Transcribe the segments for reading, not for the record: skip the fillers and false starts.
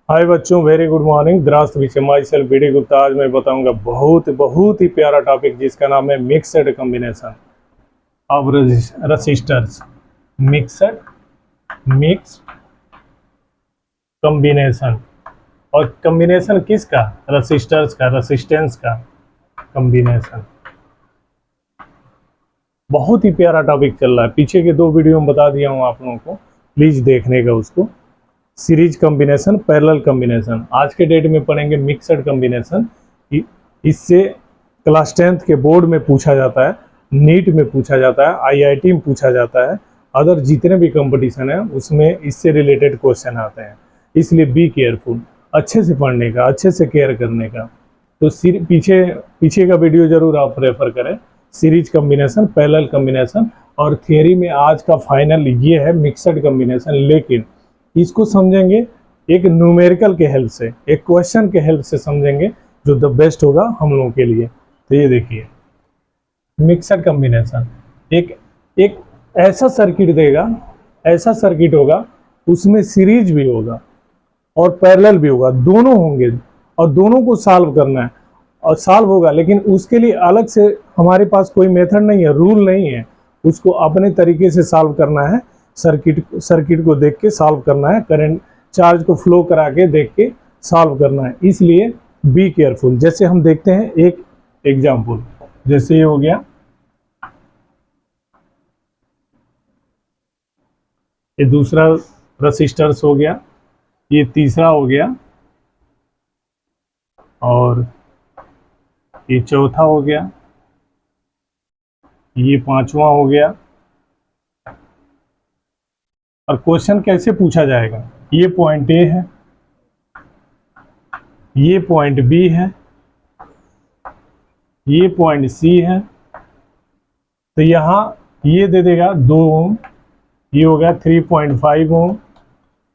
हाय बच्चों, very good morning. द्रास्त विषय my self BD Gupta. आज मैं बताऊंगा बहुत ही प्यारा टॉपिक जिसका नाम है mixed combination of resistors. Mixed mix combination. और कॉम्बिनेशन किसका? रसिस्टर्स का, रसिस्टेंस का कॉम्बिनेशन। बहुत ही प्यारा टॉपिक चल रहा है। पीछे के 2 वीडियो में बता दिया हूँ आप लोगों को, प्लीज देखने का उसको। Series combination, parallel combination. आज के डेट में पढ़ेंगे मिक्सड कॉम्बिनेशन। इससे क्लास 10th के बोर्ड में पूछा जाता है, नीट में पूछा जाता है, आईआईटी में पूछा जाता है, अदर जितने भी कंपटीशन है उसमें इससे रिलेटेड क्वेश्चन आते हैं। इसलिए बी केयरफुल, अच्छे से पढ़ने का, अच्छे से केयर करने का। तो पीछे का वीडियो जरूर आप रेफर करें। Series combination, parallel combination. और थियरी में आज का फाइनल ये है मिक्सड कॉम्बिनेशन, लेकिन इसको समझेंगे एक न्यूमेरिकल के हेल्प से, एक क्वेश्चन के हेल्प से समझेंगे, जो द बेस्ट होगा हम लोगों के लिए। तो ये देखिए, मिक्सड कॉम्बिनेशन एक ऐसा सर्किट देगा, ऐसा सर्किट होगा, उसमें सीरीज भी होगा और पैरेलल भी होगा, दोनों होंगे और दोनों को सॉल्व करना है और सॉल्व होगा। लेकिन उसके लिए अलग से हमारे पास कोई मेथड नहीं है, रूल नहीं है। उसको अपने तरीके से सॉल्व करना है, सर्किट को देख के सॉल्व करना है, करंट चार्ज को फ्लो करा के देख के सॉल्व करना है। इसलिए बी केयरफुल। जैसे हम देखते हैं एक एग्जांपल, जैसे ये हो गया, ये दूसरा रसिस्टर्स हो गया, ये तीसरा हो गया और ये चौथा हो गया, ये पांचवा हो गया। और क्वेश्चन कैसे पूछा जाएगा? ये पॉइंट ए है, ये पॉइंट बी है, ये पॉइंट सी है। तो यहाँ ये दे देगा 2 ओम, ये हो गया 3.5 ओम,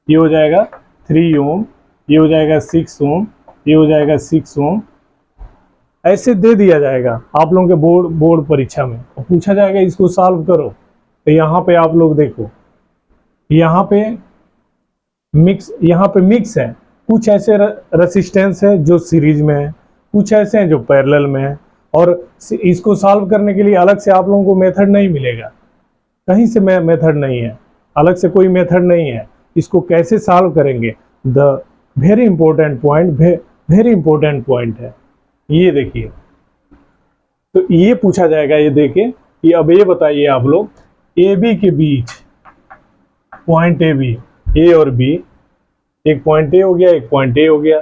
ये हो जाएगा 3 ओम, ये हो जाएगा 6 ओम, ये हो जाएगा 6 ओम। ऐसे दे दिया जाएगा आप लोगों के बोर्ड परीक्षा में, और पूछा जाएगा इसको सॉल्व करो। तो यहाँ पे आप लोग देखो, यहाँ पे मिक्स है। कुछ ऐसे रेसिस्टेंस है जो सीरीज में है, कुछ ऐसे हैं जो पैरेलल में है। और इसको सॉल्व करने के लिए अलग से आप लोगों को मेथड नहीं मिलेगा, कहीं से मेथड नहीं है, अलग से कोई मेथड नहीं है। इसको कैसे सॉल्व करेंगे, द वेरी इंपॉर्टेंट पॉइंट है। ये देखिए, तो ये पूछा जाएगा, ये देखिए कि अब ये बताइए आप लोग, ए बी के बीच पॉइंट ए बी, ए और बी, एक पॉइंट ए हो गया, एक पॉइंट ए हो गया,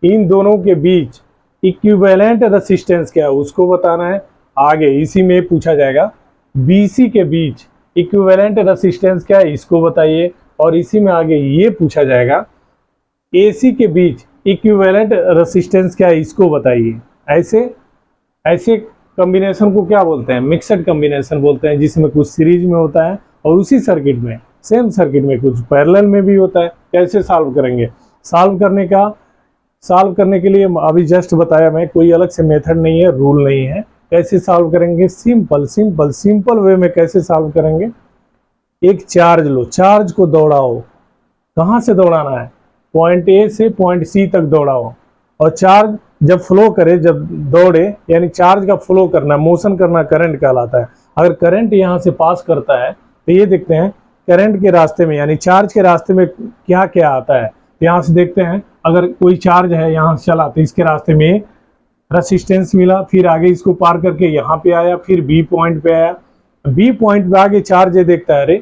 इन दोनों के बीच इक्विवेलेंट रेसिस्टेंस क्या है उसको बताना है। आगे इसी में पूछा जाएगा बीसी के बीच इक्विवेलेंट रेसिस्टेंस क्या है, इसको बताइए। और इसी में आगे ये पूछा जाएगा एसी के बीच इक्विवेलेंट रेसिस्टेंस क्या है, इसको बताइए। ऐसे कॉम्बिनेशन को क्या बोलते हैं? मिक्सड कॉम्बिनेशन बोलते हैं, जिसमें कुछ सीरीज में होता है और उसी सर्किट में, सेम सर्किट में कुछ पैरेलल में भी होता है। कैसे सॉल्व करेंगे? सॉल्व करने के लिए अभी जस्ट बताया मैं, कोई अलग से मेथड नहीं है, रूल नहीं है। कैसे सॉल्व करेंगे? सिंपल वे में कैसे सॉल्व करेंगे? एक चार्ज लो, चार्ज को दौड़ाओ। कहाँ से दौड़ाना है? पॉइंट ए से पॉइंट सी तक दौड़ाओ। और चार्ज जब फ्लो करे, जब दौड़े, यानी चार्ज का फ्लो करना, मोशन करना करंट कहलाता है। अगर करंट यहाँ से पास करता है तो ये देखते हैं करंट के रास्ते में, यानी चार्ज के रास्ते में क्या क्या आता है। यहाँ से देखते हैं, अगर कोई चार्ज है यहाँ से चला तो इसके रास्ते में रेसिस्टेंस मिला, फिर आगे इसको पार करके यहाँ पे आया, फिर बी पॉइंट पे आया। बी पॉइंट पे आगे चार्ज ये देखता है, अरे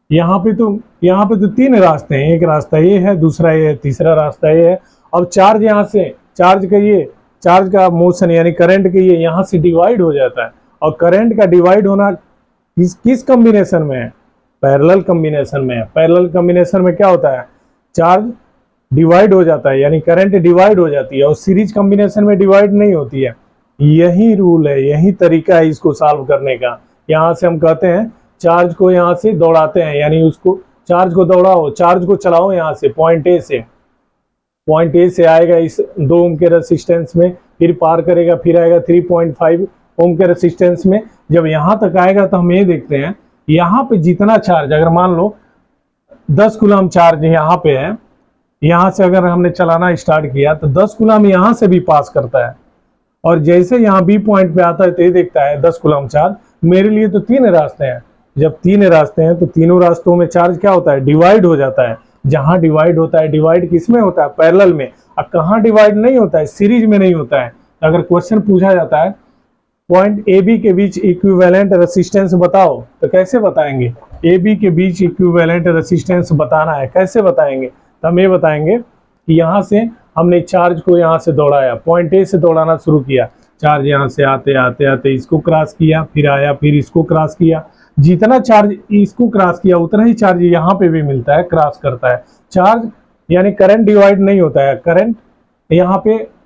यहाँ पे तो 3 रास्ते हैं, एक रास्ता ये है, दूसरा ये है, तीसरा रास्ता ये है। अब चार्ज यहाँ से, चार्ज का मोशन यानी करंट के ये यहाँ से डिवाइड हो जाता है। और करंट का डिवाइड होना किस कॉम्बिनेशन में है? पैरेलल कॉम्बिनेशन में है। पैरेलल कॉम्बिनेशन में क्या होता है? चार्ज डिवाइड हो जाता है, यानी करंट डिवाइड हो जाती है, और सीरीज कॉम्बिनेशन में डिवाइड नहीं होती है। यही रूल है, यही तरीका है इसको सॉल्व करने का। यहाँ से हम कहते हैं चार्ज को यहाँ से दौड़ाते हैं, यानी उसको चार्ज को दौड़ाओ, चार्ज को चलाओ यहाँ से, पॉइंट ए से आएगा इस 2 ओम के रेसिस्टेंस में, फिर पार करेगा, फिर आएगा 3.5 ओम के रेसिस्टेंस में। जब यहाँ तक आएगा तो हम ये देखते हैं, यहाँ पे जितना चार्ज, अगर मान लो 10 कूलम चार्ज यहाँ पे है, यहाँ से अगर हमने चलाना स्टार्ट किया तो 10 कूलम यहाँ से भी पास करता है, और जैसे यहाँ बी पॉइंट पे आता है तो ये देखता है 10 कूलम चार्ज। मेरे लिए तो 3 रास्ते हैं, जब 3 रास्ते हैं तो तीनों रास्तों में चार्ज क्या होता है, डिवाइड हो जाता है। जहां डिवाइड होता है, डिवाइड किसमें होता है, पैरेलल में। अब कहाँ डिवाइड नहीं होता है, सीरीज में नहीं होता है। अगर क्वेश्चन पूछा जाता है पॉइंट ए बी के बीच इक्विवेलेंट रेसिस्टेंस बताओ, तो कैसे बताएंगे, ए बी के बीच इक्विवेलेंट रेसिस्टेंस बताना है, कैसे बताएंगे, तो हम ये बताएंगे कि यहाँ से हमने चार्ज को यहाँ से दौड़ाया, पॉइंट ए से दौड़ाना शुरू किया, चार्ज यहाँ से आते आते आते इसको क्रॉस किया, फिर आया, फिर इसको क्रॉस किया। जितना चार्ज इसको क्रॉस किया उतना ही चार्ज यहाँ पे भी मिलता है, क्रॉस करता है चार्ज। यानी करंट डिवाइड नहीं होता है, करंट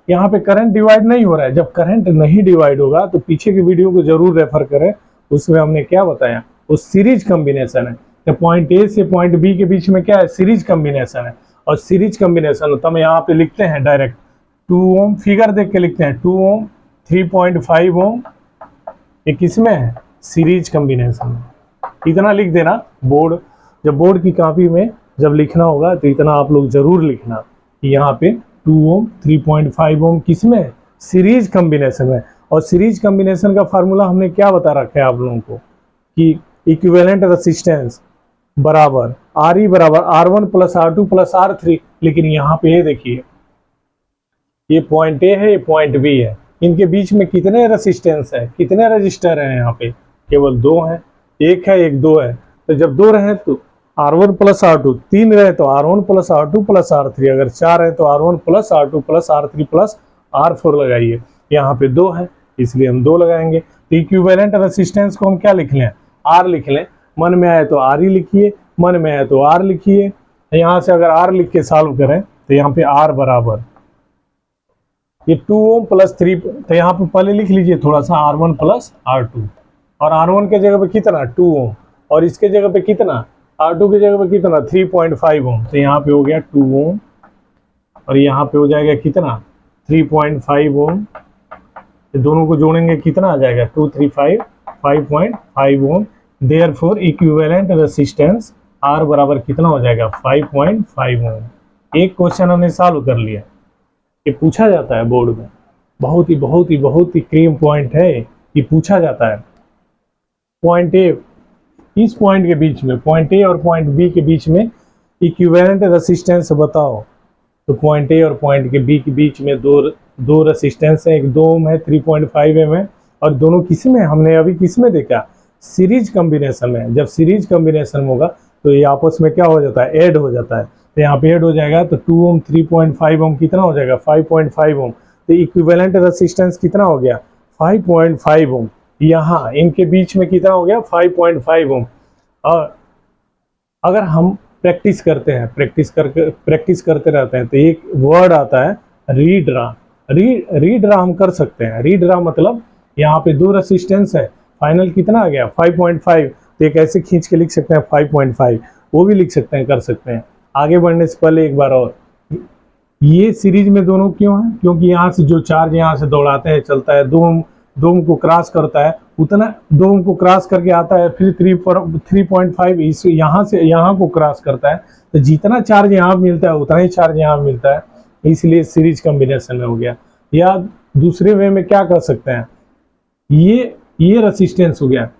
यहाँ पे करंट डिवाइड नहीं हो रहा है। जब करंट नहीं डिवाइड होगा तो पीछे की वीडियो को जरूर रेफर करें, उसमें हमने क्या बताया, वो सीरीज कॉम्बिनेशन है। तो पॉइंट ए से पॉइंट बी के बीच में क्या है, सीरीज कॉम्बिनेशन है। और सीरीज कॉम्बिनेशन तो हम यहाँ पे लिखते हैं डायरेक्ट 2 ओम, फिगर देख के लिखते हैं 2 ओम 3.5 ओम, ये किसमें है, सीरीज कॉम्बिनेशन में। इतना लिख देना, बोर्ड जब बोर्ड की कॉपी में जब लिखना होगा तो इतना आप लोग जरूर लिखना कि यहाँ पे 2 ओम 3.5 ओम किसमें है, सीरीज कॉम्बिनेशन में। और सीरीज कॉम्बिनेशन का फार्मूला हमने क्या बता रखा है आप लोगों को कि इक्विवेलेंट रेसिस्टेंस बराबर RE बराबर R1 plus R2 plus R3। लेकिन यहाँ पे ये देखिए, ये पॉइंट ए है, ये पॉइंट बी है, इनके बीच में कितने रेसिस्टेंस है, कितने रजिस्टर हैं, यहाँ पे केवल 2 हैं, एक है एक 2 है। तो जब 2 रहे तो R1 प्लस R2, 3 रहे तो R1 plus R2 plus R3, अगर 4 है तो R1 plus R2 plus R3 plus R4 लगाइए। यहाँ पे 2 है इसलिए हम 2 लगाएंगे। तो इक्विवेलेंट रेसिस्टेंस को हम क्या लिख लें, R लिख लें। मन में आए तो RE लिखिए, मन में आए तो R लिखिए। यहाँ से अगर R लिख के सॉल्व करें तो यहाँ पे R बराबर ये 2 ओम प्लस 3, तो यहाँ पे पहले लिख लीजिए थोड़ा सा R1 प्लस R2, और R1 के जगह पे कितना 2 ओम, और इसके जगह पे कितना R2 की जगह पे कितना 3.5 ओम। तो यहाँ पे हो गया 2 ओम, और यहाँ पे हो जाएगा कितना 3.5 ओम। दोनों को जोड़ेंगे कितना आ जाएगा 2 3 5 5.5 ओम। देयरफॉर इक्विवेलेंट रेसिस्टेंस R बराबर कितना हो जाएगा 5.5 ओम। एक क्वेश्चन हमने सॉल्व कर लिया। ये पूछा जाता है बोर्ड में, बहुत ही क्रीम पॉइंट है, ये पूछा जाता है। पॉइंट ए, इस पॉइंट के बीच में, पॉइंट ए और पॉइंट बी के बीच में इक्विवेलेंट रेसिस्टेंस बताओ। तो पॉइंट ए और पॉइंट के बी के बीच में दो रेसिस्टेंस है, एक 2 ओम है, 3.5 एम है, और दोनों किस में, हमने अभी किस में देखा, सीरीज कॉम्बिनेशन में। जब सीरीज कॉम्बिनेशन होगा तो ये आपस में क्या हो जाता है, ऐड हो जाता है। तो यहाँ पे ऐड हो जाएगा तो 2 ओम 3.5 ओम कितना हो जाएगा 5.5 ओम। तो इक्विवेलेंट रेसिस्टेंस कितना हो गया 5.5 ओम। यहाँ इनके बीच में कितना हो गया 5.5 ओम। और अगर हम प्रैक्टिस करते हैं, प्रैक्टिस करते रहते हैं तो एक वर्ड आता है रीड्रा। रीड्रा हम कर सकते हैं। रीड्रा मतलब यहाँ पे 2 रेसिस्टेंस है, फाइनल कितना आ गया 5.5। तो एक ऐसे खींच के लिख सकते हैं 5.5, वो भी लिख सकते हैं, कर सकते हैं। आगे बढ़ने से पहले एक बार और, ये सीरीज में दोनों क्यों है, क्योंकि यहाँ से जो चार्ज यहाँ से दौड़ाते हैं चलता है, 2 ओम को क्रॉस करता है, उतना 2 ओम को क्रॉस करके आता है, फिर 3.5 इस यहाँ से यहाँ को क्रॉस करता है। तो जितना चार्ज यहाँ मिलता है उतना ही चार्ज यहाँ मिलता है, इसलिए सीरीज कॉम्बिनेशन में हो गया। या दूसरे वे में क्या कर सकते हैं, ये रेसिस्टेंस हो गया,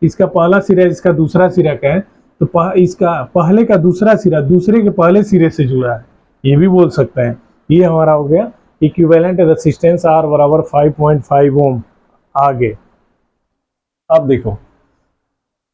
इसका पहला सिरा इसका दूसरा सिरा का है, तो इसका पहले का दूसरा सिरा दूसरे के पहले सिरे से जुड़ा है, ये भी बोल सकते हैं। ये हमारा हो गया इक्विवेलेंट रेसिस्टेंस R बराबर 5.5 ओम। आगे अब देखो,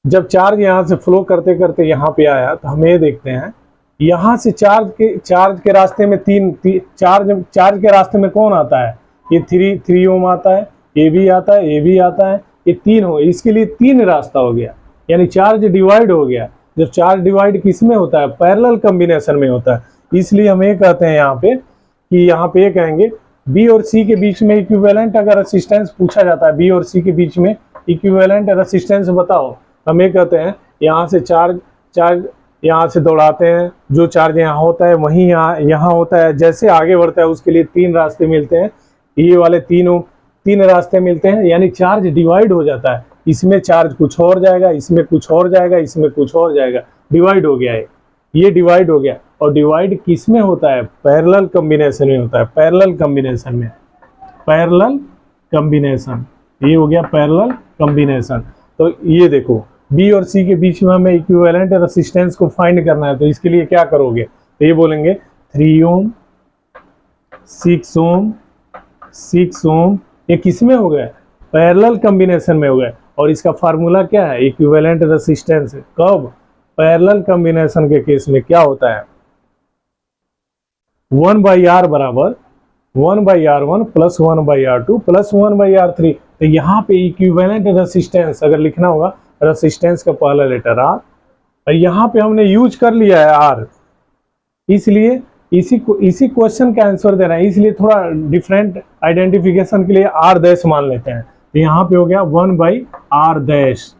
जब चार्ज यहाँ से फ्लो करते करते यहाँ पे आया तो हम ये देखते हैं, यहाँ से चार्ज के रास्ते में चार्ज के रास्ते में कौन आता है, ये 3 ओम आता है, ये भी आता है, ये भी आता है, ये 3 हो, इसके लिए 3 रास्ता हो गया, यानी चार्ज डिवाइड हो गया। जब चार्ज डिवाइड किस में होता है, पैरेलल कॉम्बिनेशन में होता है। इसलिए हम ये कहते हैं यहाँ पे कि यहाँ पे ये कहेंगे बी और सी के बीच में इक्विवेलेंट अगर रेसिस्टेंस पूछा जाता है, बी और सी के बीच में इक्विवेलेंट रेसिस्टेंस बताओ, हम ये कहते हैं यहाँ से चार्ज यहाँ से दौड़ाते हैं, जो चार्ज यहाँ होता है वहीं यहाँ होता है। जैसे आगे बढ़ता है उसके लिए 3 रास्ते मिलते हैं, ये वाले 3 रास्ते मिलते हैं, यानी चार्ज डिवाइड हो जाता है। इसमें चार्ज कुछ और जाएगा, इसमें कुछ और जाएगा, इसमें कुछ और जाएगा, डिवाइड हो गया है, ये डिवाइड हो गया। और डिवाइड किस में होता है, पैरेलल कॉम्बिनेशन में होता है, पैरेलल कॉम्बिनेशन में, पैरेलल कॉम्बिनेशन, ये हो गया पैरेलल कॉम्बिनेशन। तो ये देखो बी और सी के बीच में हमें इक्विवेलेंट रेसिस्टेंस को फाइंड करना है, तो इसके लिए क्या करोगे, तो ये बोलेंगे 3 ओम 6 ओम 6 ओम, ये किस में हो गया, पैरेलल कॉम्बिनेशन में हो गया। और इसका फार्मूला क्या है, इक्विवेलेंट रेसिस्टेंस। कब, पैरेलल कॉम्बिनेशन के केस में क्या होता है, 1/R बराबर 1/R1 plus 1/R2 plus 1/R3। तो यहाँ पे इक्विवेलेंट रेसिस्टेंस अगर लिखना होगा, रेसिस्टेंस का पहला लेटर R, और यहाँ पे हमने यूज कर लिया है R, इसलिए इसी क्वेश्चन का आंसर देना है, इसलिए थोड़ा डिफरेंट आइडेंटिफिकेशन के लिए R डैश मान लेते हैं। तो यहाँ पे हो गया 1/R डैश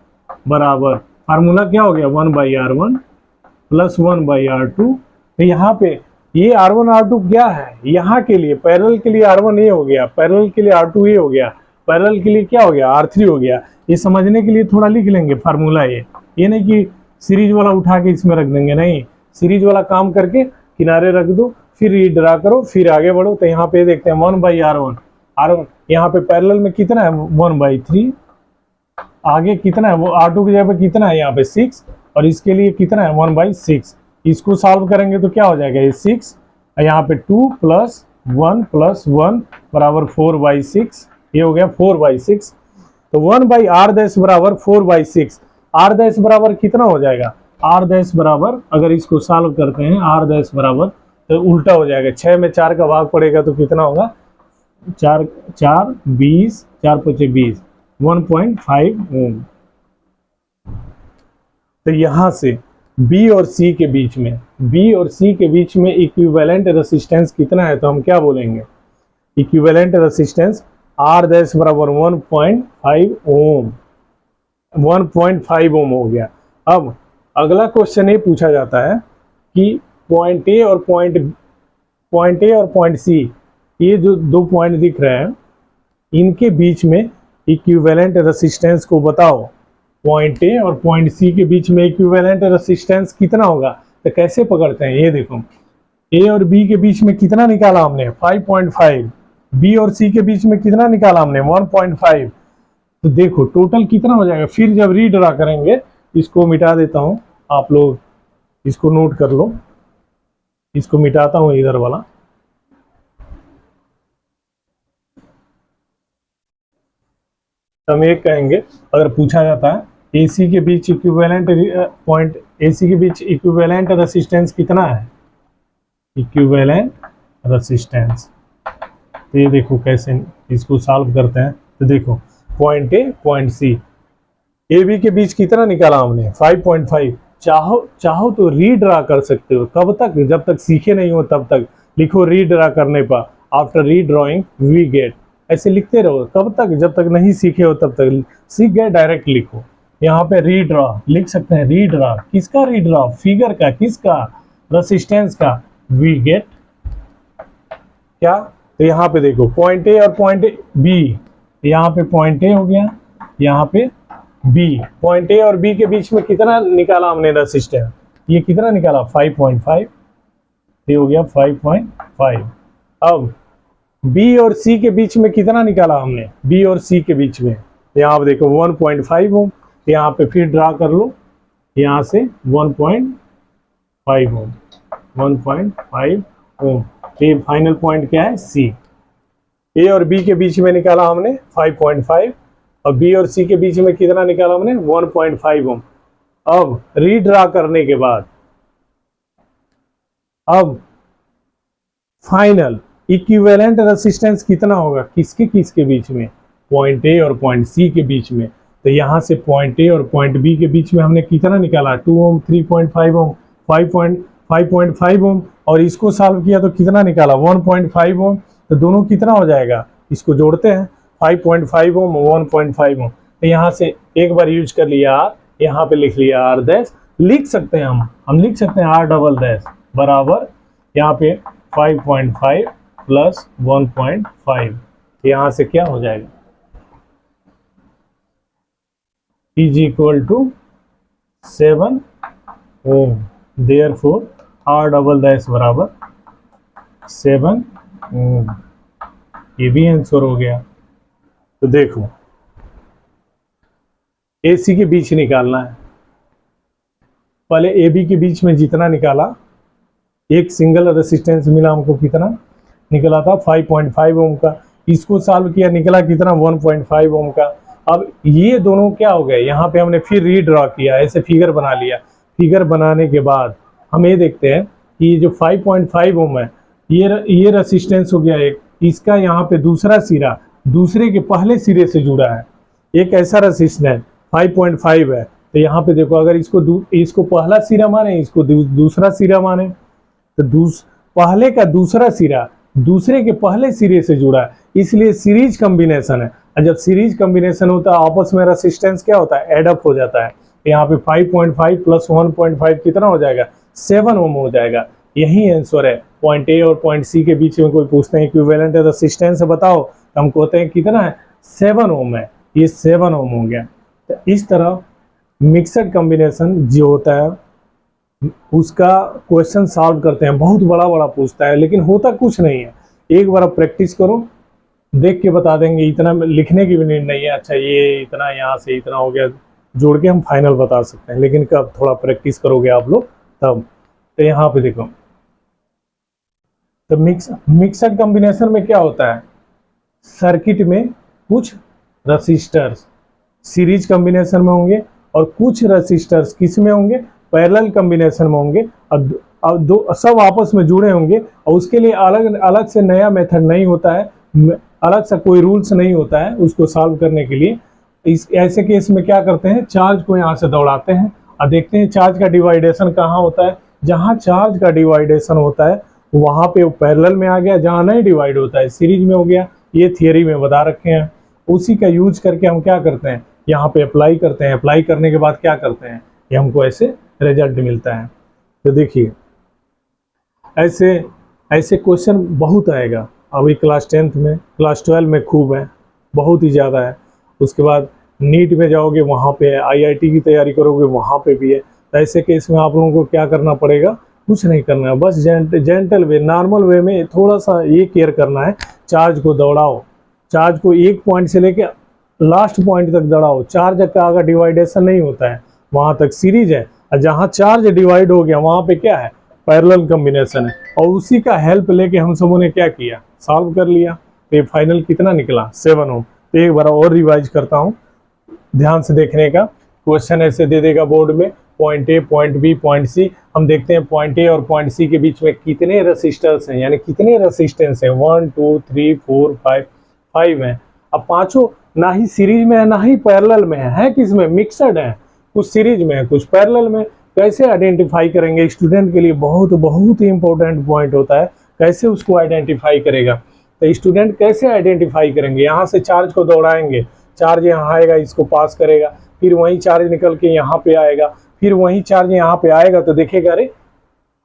बराबर, फार्मूला क्या हो गया 1/R1 प्लस 1/R2। तो यहाँ पे ये R1 R2 क्या है, यहाँ के लिए पैरेलल के लिए R1 ये हो गया, पैरेलल के लिए R2 ये हो गया, पैरेलल के लिए क्या हो गया R3 हो गया। ये समझने के लिए थोड़ा लिख लेंगे फार्मूला, ये नहीं कि सीरीज वाला उठा के इसमें रख देंगे, नहीं, सीरीज वाला काम करके किनारे रख दो, फिर रीड्रा करो, फिर आगे बढ़ो। तो यहाँ पे देखते हैं 1/R1, R1 यहाँ पे पैरेलल में कितना है 1/3, आगे कितना है वो R2 की जगह पे कितना है यहाँ पे 6, और इसके लिए कितना है 1/6। इसको सॉल्व करेंगे तो क्या हो जाएगा, ये 6, यहाँ पे 2 प्लस 1 बराबर 4/6, ये हो गया 4/6। तो 1/R डैश बराबर 4/6, R डैश बराबर कितना हो जाएगा, R डैश बराबर अगर इसको सॉल्व करते हैं R डैश बराबर, तो उल्टा हो जाएगा, 6 में 4 का भाग पड़ेगा तो कितना होगा, 4 4 20, 4 5 20, 1.5 ओम। तो यहाँ से B और C के बीच में, B और C के बीच में इक्विवेलेंट रेसिस्टेंस कितना है, तो हम क्या बोलेंगे, इक्विवेलेंट रेसिस्टेंस R डैश बराबर 1.5 ओम, 1.5 ओम हो गया। अब अगला क्वेश्चन ये पूछा जाता है कि पॉइंट ए और पॉइंट सी, ये जो दो पॉइंट दिख रहे हैं, इनके बीच में इक्विवेलेंट रेसिस्टेंस को बताओ। पॉइंट ए और पॉइंट सी के बीच में इक्विवेलेंट रेसिस्टेंस कितना होगा, तो कैसे पकड़ते हैं, ये देखो ए और बी के बीच में कितना निकाला हमने 5.5, बी और सी के बीच में कितना निकाला हमने 1.5। तो देखो टोटल कितना हो जाएगा, फिर जब रीड्रा करेंगे, इसको मिटा देता हूं, आप लोग इसको नोट कर लो, इसको मिटाता हूं इधर वाला। हम एक कहेंगे, अगर पूछा जाता है AC के बीच इक्विवेलेंट पॉइंट AC के बीच इक्विवेलेंट रेसिस्टेंस कितना है, इक्विवेलेंट रेसिस्टेंस, तो ये देखो कैसे इसको सॉल्व करते हैं। तो देखो point A point C, A B के बीच कितना निकाला हमने 5.5, चाहो तो रीड्रा कर सकते हो, कब तक, जब तक सीखे नहीं हो तब तक लिखो रीड्रा करने पर, आफ्टर रीड्रॉइंग वी गेट, ऐसे लिखते रहो कब तक, जब तक नहीं सीखे हो तब तक, सीख गए डायरेक्ट लिखो। यहाँ पे रीड्रा लिख सकते हैं, रीड्रा किसका, रीड्रा फिगर का, किसका, रेसिस्टेंस का, वी गेट क्या। तो यहाँ पे देखो पॉइंट ए और पॉइंट बी, यहाँ पे पॉइंट ए हो गया, यहाँ पे बी, पॉइंट ए और बी के बीच में कितना निकाला हमने रेसिस्टेंस, ये कितना निकाला 5.5, ये हो गया 5.5। अब बी और सी के बीच में कितना निकाला हमने, बी और सी के बीच में, यहाँ पे देखो 1.5 ओम, यहाँ पे फिर ड्रा कर लो, यहाँ से 1.5 ओम, 1.5 ओम। ये फाइनल पॉइंट क्या है, सी। ए और बी के बीच में निकाला हमने 5.5, और बी और सी के बीच में कितना निकाला हमने 1.5 ओम। अब रीड्रा करने के बाद, अब फाइनल इक्विवेलेंट रेसिस्टेंस कितना होगा, किसके किसके बीच में, पॉइंट ए और पॉइंट सी के बीच में। तो यहाँ से पॉइंट ए और पॉइंट बी के बीच में हमने कितना निकाला 2 ओम, 3.5 ओम, 5.5 ओम, और इसको सॉल्व किया तो कितना निकाला 1.5 ओम। तो दोनों कितना हो जाएगा, इसको जोड़ते हैं 5.5 ओम 1.5 ओम। तो यहाँ से एक बार यूज कर लिया आर, यहाँ पे लिख लिया आर डैश, लिख सकते हैं हम लिख सकते हैं आर डबल डैश बराबर यहाँ पे 5.5 प्लस 1.5, यहाँ से क्या हो जाएगा, is equal to 7 ohm. Therefore R double dash बराबर 7 ओम, ये भी आंसर हो गया। तो देखो AC के बीच निकालना है, पहले AB के बीच में जितना निकाला, एक सिंगल रेसिस्टेंस मिला हमको, कितना निकला था 5.5 ओम का। इसको सॉल्व किया, निकला कितना 1.5 ओम का। अब ये दोनों क्या हो गए, यहाँ पे हमने फिर रीड्रॉ किया, ऐसे फिगर बना लिया। फिगर बनाने के बाद हम ये देखते हैं कि ये जो 5.5 ओम है, ये रेसिस्टेंस हो गया एक, इसका यहाँ पे दूसरा सिरा दूसरे के पहले सिरे से जुड़ा है। एक ऐसा रेसिस्टेंस 5.5 है, तो यहाँ पे देखो, अगर इसको पहला सिरा माने, इसको दूसरा सिरा माने, तो पहले का दूसरा सिरा दूसरे के पहले सिरे से जुड़ा है, इसलिए सीरीज कॉम्बिनेशन है। और जब सीरीज कॉम्बिनेशन होता है, आपस में रेसिस्टेंस क्या होता है, एड अप हो जाता है। यहाँ पे 5.5 प्लस 1.5 कितना हो जाएगा, 7 ओम हो जाएगा। यही आंसर है। पॉइंट ए और पॉइंट सी के बीच में कोई पूछते हैं इक्विवेलेंट रेसिस्टेंस बताओ, तो हम कहते हैं कितना है, 7 ओम है। ये 7 ओम हो गया। तो इस तरह मिक्सड कॉम्बिनेशन जो होता है उसका क्वेश्चन सॉल्व करते हैं, बहुत बड़ा बड़ा पूछता है, लेकिन होता कुछ नहीं है। एक बार आप प्रैक्टिस करो, देख के बता देंगे, इतना लिखने की भी नीड नहीं है। अच्छा ये इतना यहाँ से इतना हो गया, जोड़ के हम फाइनल बता सकते हैं, लेकिन कब थोड़ा प्रैक्टिस करोगे आप लोग तब। तो यहाँ पे देखो, तो मिक्सड कॉम्बिनेशन में क्या होता है, सर्किट में कुछ रसिस्टर्स सीरीज कॉम्बिनेशन में होंगे और कुछ रसिस्टर्स किस में होंगे, पैरेलल कॉम्बिनेशन में होंगे। अब दो सब आपस में जुड़े होंगे, और उसके लिए अलग अलग से नया मेथड नहीं होता है, अलग से कोई रूल्स नहीं होता है उसको सॉल्व करने के लिए। इस ऐसे केस में क्या करते हैं, चार्ज को यहाँ से दौड़ाते हैं और देखते हैं चार्ज का डिवाइडेशन कहाँ होता है। जहाँ चार्ज का डिवाइडेशन होता है वहाँ पे वो पैरेलल में आ गया, जहाँ नहीं डिवाइड होता है सीरीज में हो गया। ये थियरी में बता रखे हैं, उसी का यूज करके हम क्या करते हैं, यहाँ पे अप्लाई करते हैं। अप्लाई करने के बाद क्या करते हैं, ये हमको ऐसे रिजल्ट मिलता है। तो देखिए ऐसे ऐसे क्वेश्चन बहुत आएगा अभी क्लास 10th में, क्लास 12 में खूब है, बहुत ही ज़्यादा है। उसके बाद नीट में जाओगे वहाँ पे, IIT की तैयारी करोगे वहाँ पे भी है। तो ऐसे केस में आप लोगों को क्या करना पड़ेगा, कुछ नहीं करना है, बस जेंटल वे, नॉर्मल वे में थोड़ा सा ये केयर करना है। चार्ज को दौड़ाओ, चार्ज को एक पॉइंट से लेके लास्ट पॉइंट तक दौड़ाओ। चार्ज का अगर डिवाइडेशन नहीं होता है वहाँ तक सीरीज है, और जहाँ चार्ज डिवाइड हो गया वहाँ पे क्या है, पैरेलल कॉम्बिनेशन है। और उसी का हेल्प लेके हम सबों ने क्या किया, सॉल्व कर लिया। तो ये फाइनल कितना निकला, 7 ओम। तो एक बार और रिवाइज करता हूँ, ध्यान से देखने का। क्वेश्चन ऐसे दे देगा बोर्ड में, point A, point B, point C. हम देखते हैं पॉइंट ए और पॉइंट सी के बीच में कितने रेसिस्टर्स हैं, यानी कितने रेसिस्टेंस हैं, 1 2 3 4 5 हैं। अब पांचों ना ही सीरीज में है ना ही पैरेलल में है किसमें, मिक्सड है। कुछ सीरीज में है कुछ पैरेलल में। कैसे आइडेंटिफाई करेंगे, स्टूडेंट के लिए बहुत बहुत ही इंपॉर्टेंट पॉइंट होता है, कैसे उसको आइडेंटिफाई करेगा। तो स्टूडेंट कैसे आइडेंटिफाई करेंगे, यहाँ से चार्ज को दौड़ाएंगे, चार्ज यहाँ आएगा, इसको पास करेगा, फिर वही चार्ज निकल के यहाँ पे आएगा, फिर वही चार्ज यहाँ पे आएगा। तो देखेगा अरे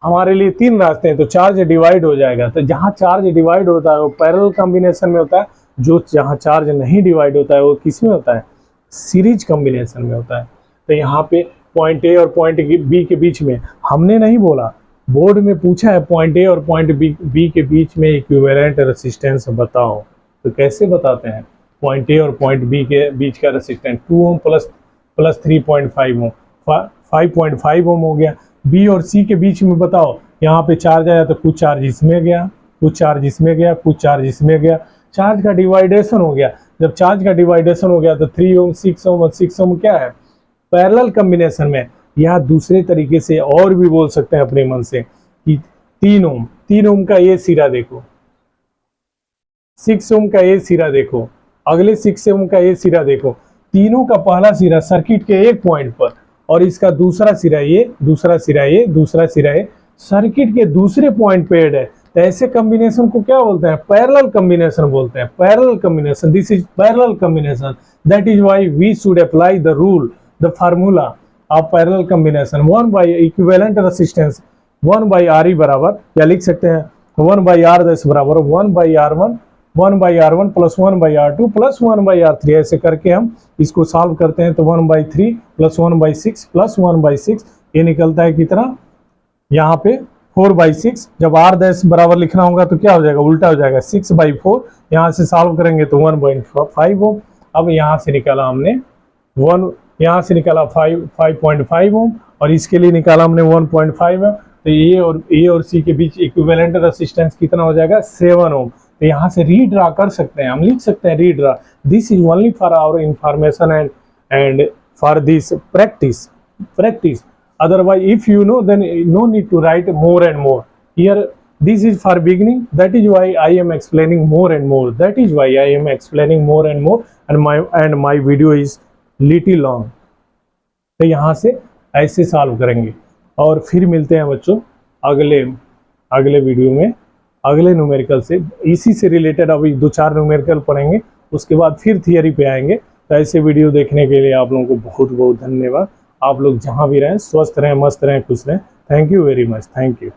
हमारे लिए 3 रास्ते हैं, तो चार्ज डिवाइड हो जाएगा। तो जहाँ चार्ज डिवाइड होता है वो पैरेलल कॉम्बिनेशन में होता है, जो जहाँ चार्ज नहीं डिवाइड होता है वो किस में होता है, सीरीज कॉम्बिनेशन में होता है। तो यहाँ पे पॉइंट ए और पॉइंट बी के बीच में, हमने नहीं बोला, बोर्ड में पूछा है पॉइंट ए और पॉइंट बी के बीच में इक्विवेलेंट रेसिस्टेंस बताओ। तो कैसे बताते हैं, पॉइंट ए और पॉइंट बी के बीच का रेसिस्टेंस 2 ओम प्लस 3.5 ओम, 5.5 ओम हो गया। बी और सी के बीच में बताओ, यहाँ पे चार्ज आया तो कुछ चार्ज इसमें गया, कुछ चार्ज इसमें गया, कुछ चार्ज इसमें गया, चार्ज का डिवाइडेशन हो गया। जब चार्ज का डिवाइडेशन हो गया तो 3 ओम 6 ओम और 6 ओम क्या है, पैरेलल कॉम्बिनेशन में। या दूसरे तरीके से और भी बोल सकते हैं अपने मन से कि 3 ओम का ये सिरा देखो, 6 ओम का ये सिरा देखो, अगले 6 ओम का ये सिरा देखो। तीनों का पहला सिरा सर्किट के एक पॉइंट पर, और इसका दूसरा सिरा ये, दूसरा सिरा ये, दूसरा सिरा ये सर्किट के दूसरे पॉइंट पे ऐड है। तो ऐसे कॉम्बिनेशन को क्या बोलते हैं, पैरेलल कॉम्बिनेशन बोलते हैं। Parallel combination, this is parallel combination, that is why we should apply the rule, the formula of parallel combination. 1 by equivalent resistance 1 by R E बराबर, या लिख सकते हैं 1 बाई आर दस बराबर 1 by R1, 1 by R1 plus 1 by R2 plus 1 by R3। ऐसे करके हम इसको सॉल्व करते हैं। तो 1 by 3 plus 1 by 6 plus 1 by 6, ये निकलता है कितना, यहाँ पे 4/6, जब r डैश बराबर लिखना होगा तो क्या हो जाएगा, उल्टा हो जाएगा, 6/4। यहाँ से सॉल्व करेंगे तो 1.5 ओम। अब यहाँ से निकाला हमने 1, यहाँ से निकाला 5.5 ओम, और इसके लिए निकाला हमने 1.5 है। तो ए और सी के बीच इक्विवेलेंट रेजिस्टेंस कितना हो जाएगा, 7 ओम। तो यहाँ से रीड्रा कर सकते हैं, हम लिख सकते हैं redraw. This is only for our information and for this practice. Otherwise, if you know, then no need to write more and more. Here, this is for beginning. That is why I am explaining more and more. That is why I am explaining more and more. And my video is little long. तो यहाँ से ऐसे solve करेंगे, और फिर मिलते हैं बच्चों अगले वीडियो में अगले न्यूमेरिकल से। इसी से रिलेटेड अभी 2-4 न्यूमेरिकल पढ़ेंगे, उसके बाद फिर थियरी पे आएंगे। तो ऐसे वीडियो देखने के लिए आप लोगों को बहुत बहुत धन्यवाद। आप लोग जहाँ भी रहें स्वस्थ रहें, मस्त रहें, खुश रहें। Thank you very much, thank you.